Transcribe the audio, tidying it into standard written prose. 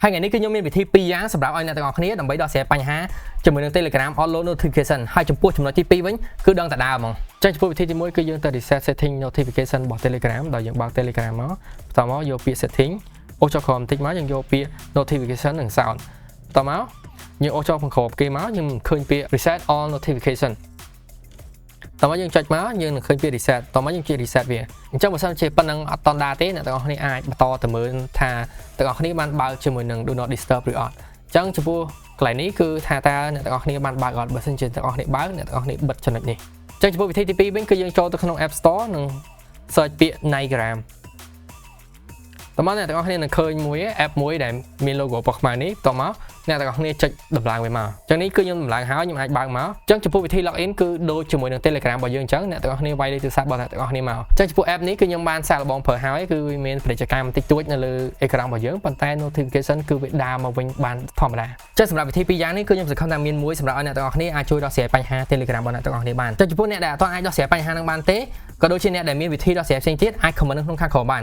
ហើយថ្ងៃនេះគឺខ្ញុំមានវិធី2យ៉ាងសម្រាប់ឲ្យអ្នកទាំងអស់គ្នាដើម្បីដោះស្រាយបញ្ហាជាមួយនឹង Telegram Upload Notification ហើយចំពោះចំណុចទី2វិញគឺដឹងតែដើមហ្មងអញ្ចឹងចំពោះវិធីទី1គឺយើងទៅ reset setting notification របស់ Telegram ដោយយើងបើក Telegram មកបន្តមកយកពាក្យ setting អូសចុះក្រោមបន្តិចមកយើងយកពាក្យ notification និង sound បន្តមកយើងអូសចុះខាងក្រោមគេមកយើងឃើញពាក្យ reset all notification តោះមកយើងចុចមកយើងនឹងឃើញពាក្យ reset តោះមកយើងជិះ reset វាអញ្ចឹងបើសិនជាប៉ុណ្ណឹងអត់តន់ដាទេអ្នកទាំងអស់គ្នាអាចបន្តទៅមើលថាទាំងអស់គ្នាបានបើកជាមួយនឹង do not disturb ឬអត់អញ្ចឹងចំពោះកន្លែងនេះគឺថាតើអ្នកទាំងអស់គ្នាបានបើកអត់បើសិនជាទាំងអស់គ្នាបើកអ្នកទាំងអស់គ្នាបិទចំណុចនេះអញ្ចឹងចំពោះវិធីទី2វិញគឺយើងចូលទៅក្នុង App Store និង search ពាក្យ Nigram តោះមកអ្នកទាំងអស់គ្នានឹងឃើញមួយ app មួយដែលមាន logo ពណ៌ខ្មៅនេះតោះមកអ្នកទាំងអស់គ្នាចុចដំឡើងវាមកអញ្ចឹងនេះគឺខ្ញុំដំឡើងហើយខ្ញុំអាចបើកមកអញ្ចឹងចំពោះវិធី login គឺដូចជាមួយនឹង Telegram របស់យើងអញ្ចឹងអ្នកទាំងអស់គ្នាវាយលេខទូរស័ព្ទរបស់អ្នកទាំងអស់គ្នាមកអញ្ចឹងចំពោះ app នេះគឺខ្ញុំបានសាកល្បងប្រើហើយគឺវាមានពាណិជ្ជកម្មបន្តិចតួចនៅលើអេក្រង់របស់យើងប៉ុន្តែ notification គឺវាដើរមកវិញបានធម្មតាអញ្ចឹងសម្រាប់វិធី2យ៉ាងនេះគឺខ្ញុំសង្ឃឹមថាមានមួយសម្រាប់ឲ្យអ្នកទាំងអស់គ្នាអាចជួយដោះស្រាយបញ្ហា Telegram របស់អ្នកទាំងអស់គ្នាបានអញ្ចឹងចំពោះអ្នកដែលអត់ទាន់អាចដោះស្រាយបញ្ហានឹងបានទេក៏ដូចជាអ្នកដែលមានវិធីដោះស្រាយផ្សេងទៀតអាច comment នៅក្នុងខាងក្រោមបាន